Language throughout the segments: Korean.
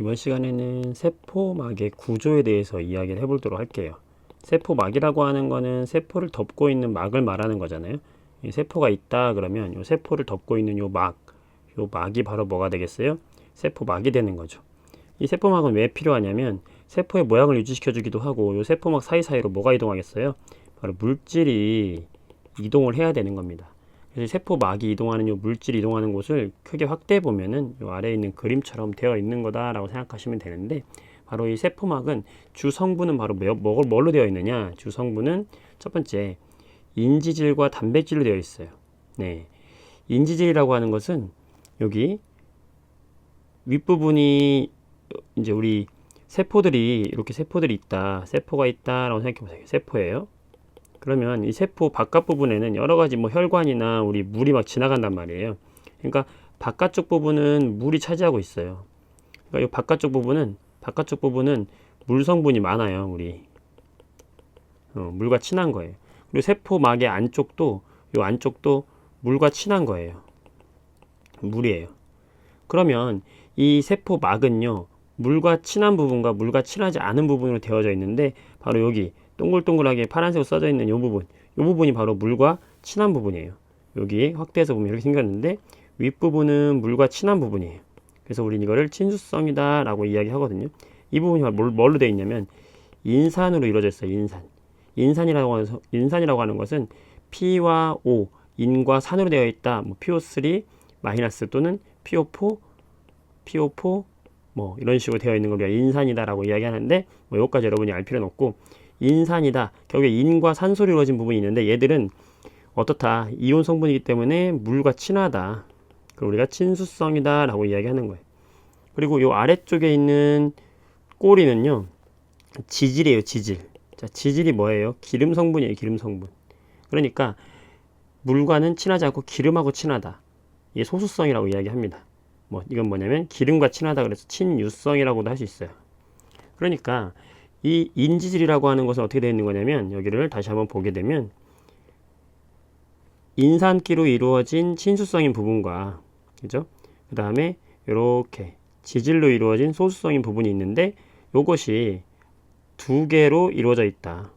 이번 시간에는 세포막의 구조에 대해서 이야기를 해보도록 할게요. 세포막이라고 하는 거는 세포를 덮고 있는 막을 말하는 거잖아요. 이 세포가 있다 그러면 이 세포를 덮고 있는 요 막이 바로 뭐가 되겠어요? 세포막이 되는 거죠. 이 세포막은 왜 필요하냐면 세포의 모양을 유지시켜 주기도 하고 요 세포막 사이사이로 뭐가 이동하겠어요? 바로 물질이 이동을 해야 되는 겁니다. 그래서 세포막이 이동하는 요 물질이 이동하는 곳을 크게 확대해 보면은 요 아래에 있는 그림처럼 되어 있는 거다라고 생각하시면 되는데, 바로 이 세포막은 주 성분은 바로 뭘로 되어 있느냐? 주 성분은 첫 번째 인지질과 단백질로 되어 있어요. 네, 인지질이라고 하는 것은 여기 윗부분이 이제 우리 세포들이 이렇게 세포들이 있다, 세포가 있다라고 생각해 보세요. 세포예요. 그러면 이 세포 바깥 부분에는 여러 가지 뭐 혈관이나 우리 물이 막 지나간단 말이에요. 그러니까 바깥쪽 부분은 물이 차지하고 있어요. 그러니까 이 바깥쪽 부분은 물 성분이 많아요. 우리 물과 친한 거예요. 그리고 세포막의 안쪽도 이 안쪽도 물과 친한 거예요. 물이에요. 그러면 이 세포막은요, 물과 친한 부분과 물과 친하지 않은 부분으로 되어져 있는데, 바로 여기 동글동글하게 파란색으로 써져 있는 이 부분이 바로 물과 친한 부분이에요. 여기 확대해서 보면 이렇게 생겼는데 윗부분은 물과 친한 부분이에요. 그래서 우리는 이거를 친수성이다 라고 이야기하거든요. 이 부분이 뭘로 되어 있냐면 인산으로 이루어져 있어요. 인산이라고 하는 것은 P와 O, 인과 산으로 되어 있다. 뭐 PO3 마이너스 또는 PO4 뭐 이런 식으로 되어 있는 걸 우리가 인산이다라고 이야기하는데, 뭐 여기까지 여러분이 알 필요는 없고, 인산이다. 결국에 인과 산소로 이루어진 부분이 있는데 얘들은 어떻다? 이온 성분이기 때문에 물과 친하다. 그걸 우리가 친수성이다 라고 이야기하는 거예요. 그리고 요 아래쪽에 있는 꼬리는요, 지질이에요. 지질. 자, 지질이 뭐예요? 기름 성분이에요. 기름 성분. 그러니까 물과는 친하지 않고 기름하고 친하다. 이게 소수성이라고 이야기합니다. 뭐 이건 뭐냐면 기름과 친하다 그래서 친유성이라고도 할 수 있어요. 그러니까 이 인지질이라고 하는 것은 어떻게 되어 있는 거냐면, 여기를 다시 한번 보게 되면 인산기로 이루어진 친수성인 부분과, 그죠? 그 다음에 이렇게 지질로 이루어진 소수성인 부분이 있는데, 이것이 두 개로 이루어져 있다.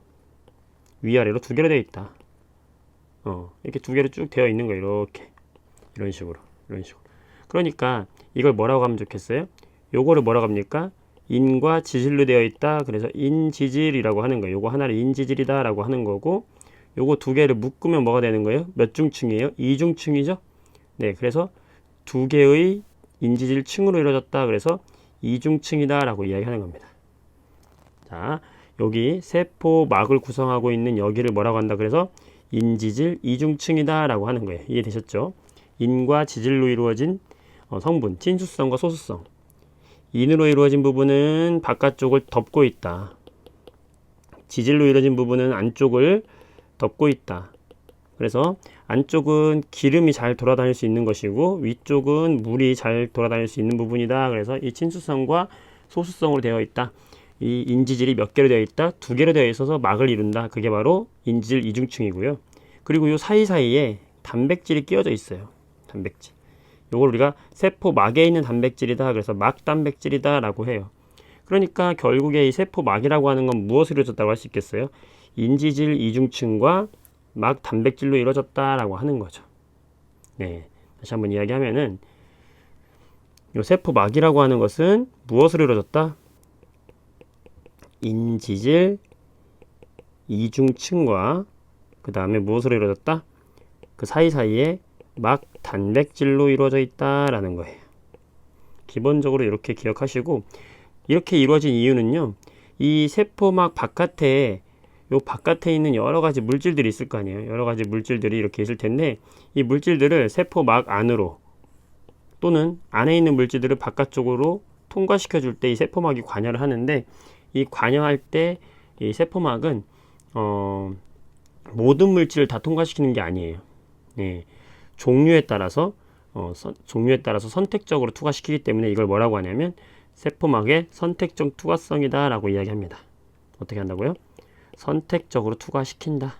위아래로 두 개로 되어 있다. 이렇게 두 개로 쭉 되어 있는 거예요. 이런 식으로. 그러니까 이걸 뭐라고 하면 좋겠어요? 요거를 뭐라고 합니까? 인과 지질로 되어 있다. 그래서 인지질이라고 하는 거예요. 요거 하나를 인지질이다 라고 하는 거고, 요거 두 개를 묶으면 뭐가 되는 거예요? 몇 중층이에요? 이중층이죠? 네, 그래서 두 개의 인지질층으로 이루어졌다. 그래서 이중층이다 라고 이야기하는 겁니다. 자, 여기 세포막을 구성하고 있는 여기를 뭐라고 한다? 그래서 인지질 이중층이다 라고 하는 거예요. 이해되셨죠? 인과 지질로 이루어진 성분, 친수성과 소수성. 인으로 이루어진 부분은 바깥쪽을 덮고 있다. 지질로 이루어진 부분은 안쪽을 덮고 있다. 그래서 안쪽은 기름이 잘 돌아다닐 수 있는 것이고 위쪽은 물이 잘 돌아다닐 수 있는 부분이다. 그래서 이 친수성과 소수성으로 되어 있다. 이 인지질이 몇 개로 되어 있다? 두 개로 되어 있어서 막을 이룬다. 그게 바로 인지질 이중층이고요. 그리고 이 사이사이에 단백질이 끼워져 있어요. 단백질. 이걸 우리가 세포막에 있는 단백질이다. 그래서 막단백질이다 라고 해요. 그러니까 결국에 이 세포막이라고 하는 건 무엇으로 이루어졌다고 할 수 있겠어요? 인지질 이중층과 막단백질로 이루어졌다 라고 하는 거죠. 네, 다시 한번 이야기하면은 이 세포막이라고 하는 것은 무엇으로 이루어졌다? 인지질 이중층과 그 다음에 무엇으로 이루어졌다? 그 사이사이에 막 단백질로 이루어져 있다라는 거예요. 기본적으로 이렇게 기억하시고, 이렇게 이루어진 이유는요, 이 세포막 바깥에 있는 여러 가지 물질들이 있을 거 아니에요. 여러 가지 물질들이 이렇게 있을 텐데, 이 물질들을 세포막 안으로 또는 안에 있는 물질들을 바깥쪽으로 통과시켜 줄 때 이 세포막이 관여를 하는데, 이 관여할 때 이 세포막은 모든 물질을 다 통과시키는 게 아니에요. 네. 종류에 따라서 선택적으로 투과시키기 때문에 이걸 뭐라고 하냐면 세포막의 선택적 투과성이다 라고 이야기합니다. 어떻게 한다고요? 선택적으로 투과시킨다.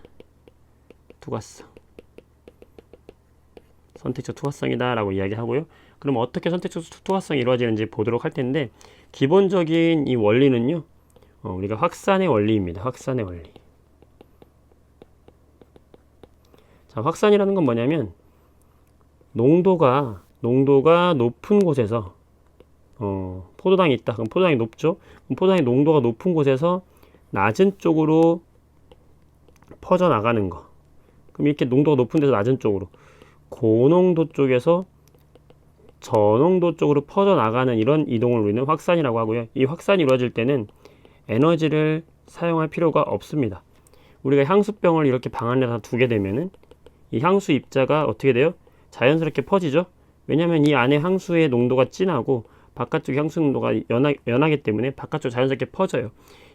투과성. 선택적 투과성이다 라고 이야기하고요. 그럼 어떻게 선택적 투과성이 이루어지는지 보도록 할 텐데, 기본적인 이 원리는요, 우리가 확산의 원리입니다. 확산의 원리. 자, 확산이라는 건 뭐냐면 농도가 높은 곳에서 포도당이 있다. 그럼 포도당이 높죠. 그럼 포도당의 농도가 높은 곳에서 낮은 쪽으로 퍼져나가는 거. 그럼 이렇게 농도가 높은 데서 낮은 쪽으로, 고농도 쪽에서 저농도 쪽으로 퍼져나가는 이런 이동을 우리는 확산이라고 하고요. 이 확산이 이루어질 때는 에너지를 사용할 필요가 없습니다. 우리가 향수병을 이렇게 방 안에다 두게 되면은 이 향수 입자가 어떻게 돼요? 자연스럽게 퍼지죠. 왜냐하면 이 안에 향수의 농도가 진하고 바깥쪽 향수 농도가 연하기 때문에 바깥쪽 자연스럽게 퍼져요.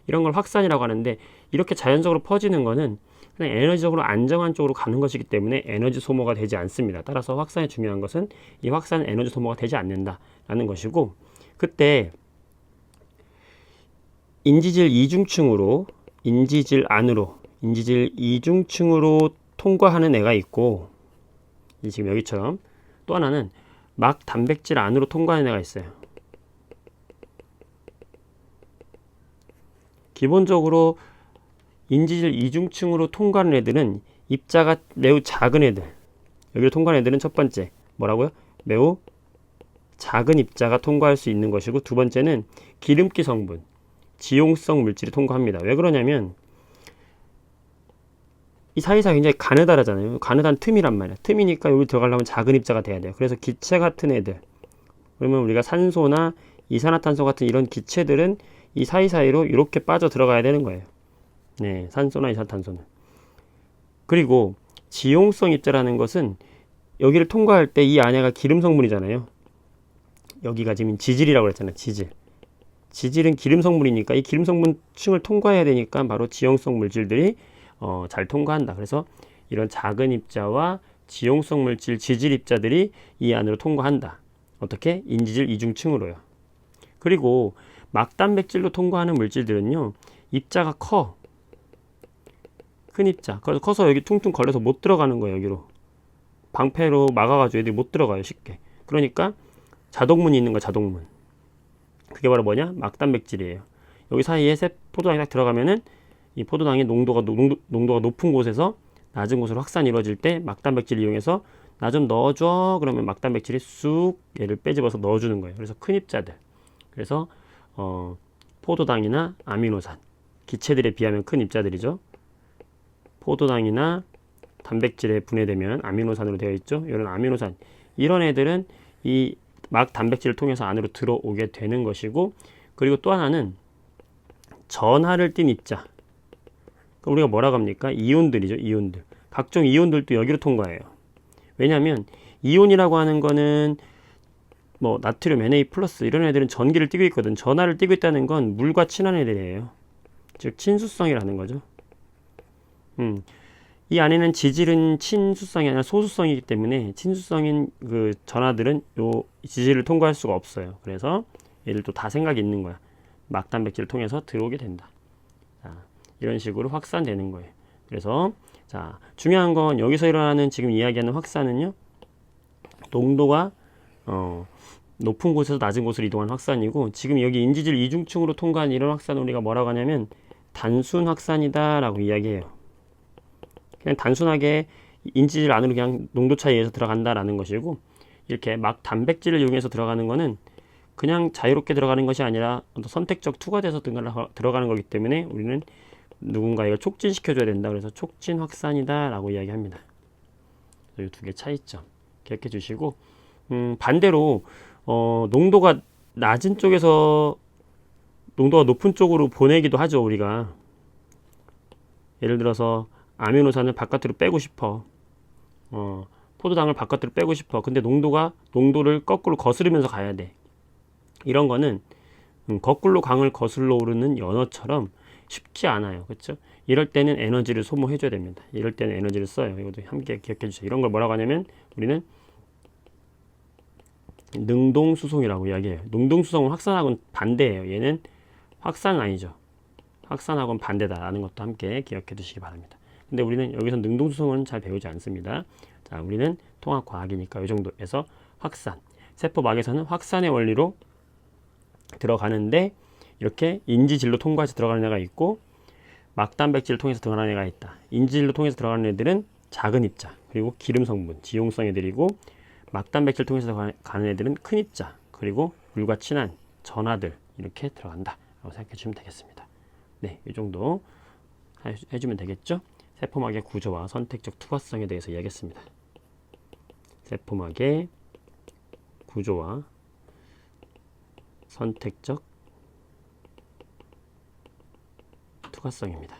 이런 걸 확산이라고 하는데, 이렇게 자연적으로 퍼지는 거는 그냥 에너지적으로 안정한 쪽으로 가는 것이기 때문에 에너지 소모가 되지 않습니다. 따라서 확산이 중요한 것은 이 확산은 에너지 소모가 되지 않는다라는 것이고, 그때 인지질 이중층으로 인지질 이중층으로 통과하는 애가 있고, 지금 여기처럼 또 하나는 막 단백질 안으로 통과하는 애가 있어요. 기본적으로 인지질 이중층으로 통과하는 애들은 입자가 매우 작은 애들, 여기로 통과하는 애들은 첫 번째 뭐라고요? 매우 작은 입자가 통과할 수 있는 것이고, 두 번째는 기름기 성분, 지용성 물질이 통과합니다. 왜 그러냐면 이 사이사이 굉장히 가느다랗잖아요. 가느다란 틈이란 말이야. 틈이니까 여기 들어가려면 작은 입자가 돼야 돼요. 그래서 기체 같은 애들, 그러면 우리가 산소나 이산화탄소 같은 이런 기체들은 이 사이사이로 이렇게 빠져 들어가야 되는 거예요. 네, 산소나 이산화탄소는. 그리고 지용성 입자라는 것은 여기를 통과할 때 이 안에가 기름 성분이잖아요. 여기가 지금 지질이라고 그랬잖아요. 지질은 기름 성분이니까 이 기름 성분층을 통과해야 되니까 바로 지용성 물질들이 잘 통과한다. 그래서 이런 작은 입자와 지용성 물질, 지질 입자들이 이 안으로 통과한다. 어떻게? 인지질 이중층으로요. 그리고 막단백질로 통과하는 물질들은요, 입자가 커. 큰 입자. 그래서 커서 여기 퉁퉁 걸려서 못 들어가는 거예요. 여기로. 방패로 막아가지고 애들이 못 들어가요. 쉽게. 그러니까 자동문이 있는 거야. 자동문. 그게 바로 뭐냐? 막단백질이에요. 여기 사이에 포도당이 딱 들어가면은 이 포도당의 농도가 높은 곳에서 낮은 곳으로 확산이 이루어질 때 막단백질을 이용해서 나 좀 넣어줘. 그러면 막단백질이 쑥 얘를 빼집어서 넣어주는 거예요. 그래서 큰 입자들. 그래서 포도당이나 아미노산, 기체들에 비하면 큰 입자들이죠. 포도당이나 단백질에 분해되면 아미노산으로 되어 있죠. 이런 아미노산, 이런 애들은 이 막 단백질을 통해서 안으로 들어오게 되는 것이고, 그리고 또 하나는 전하를 띤 입자. 우리가 뭐라고 합니까? 이온들이죠. 이온들. 각종 이온들도 여기로 통과해요. 왜냐하면 이온이라고 하는 거는 뭐 나트륨 Na 플러스 이런 애들은 전기를 띠고 있거든. 전하를 띠고 있다는 건 물과 친한 애들이에요. 즉 친수성이라는 거죠. 이 안에는 지질은 친수성이 아니라 소수성이기 때문에 친수성인 그 전하들은 요 지질을 통과할 수가 없어요. 그래서 얘들도 다 생각이 있는 거야. 막단백질을 통해서 들어오게 된다. 자, 이런 식으로 확산되는 거예요. 그래서 자, 중요한 건 여기서 일어나는 지금 이야기하는 확산은요, 농도가 높은 곳에서 낮은 곳으로 이동하는 확산이고, 지금 여기 인지질 이중층으로 통과한 이런 확산을 우리가 뭐라고 하냐면 단순 확산이다 라고 이야기해요. 그냥 단순하게 인지질 안으로 그냥 농도 차이에 의해서 들어간다라는 것이고, 이렇게 막 단백질을 이용해서 들어가는 거는 그냥 자유롭게 들어가는 것이 아니라 선택적 투과돼서 들어가는 거기 때문에 우리는 누군가 이걸 촉진시켜줘야 된다. 그래서 촉진 확산이다 라고 이야기합니다. 이 두 개 차이점 기억해 주시고, 반대로 농도가 낮은 쪽에서 농도가 높은 쪽으로 보내기도 하죠. 우리가 예를 들어서 아미노산을 바깥으로 빼고 싶어. 포도당을 바깥으로 빼고 싶어. 근데 농도를 거꾸로 거스르면서 가야 돼. 이런 거는 거꾸로 강을 거슬러 오르는 연어처럼 쉽지 않아요. 그렇죠? 이럴 때는 에너지를 소모해 줘야 됩니다. 이럴 때는 에너지를 써요. 이것도 함께 기억해 주세요. 이런 걸 뭐라고 하냐면 우리는 능동수송이라고 이야기해요. 능동수송은 확산하고는 반대예요. 얘는 확산은 아니죠. 확산하고는 반대다라는 것도 함께 기억해 두시기 바랍니다. 근데 우리는 여기서 능동수송은 잘 배우지 않습니다. 자, 우리는 통합과학이니까 이 정도에서 확산. 세포막에서는 확산의 원리로 들어가는데 이렇게 인지질로 통과해서 들어가는 애가 있고 막단백질을 통해서 들어가는 애가 있다. 인지질로 통해서 들어가는 애들은 작은 입자 그리고 기름 성분, 지용성 애들이고 막단백질 통해서 가는 애들은 큰 입자 그리고 물과 친한 전하들 이렇게 들어간다 라고 생각해 주시면 되겠습니다. 네, 이 정도 해주면 되겠죠? 세포막의 구조와 선택적 투과성에 대해서 이야기했습니다. 세포막의 구조와 선택적 투과성입니다.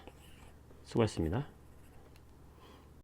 수고했습니다.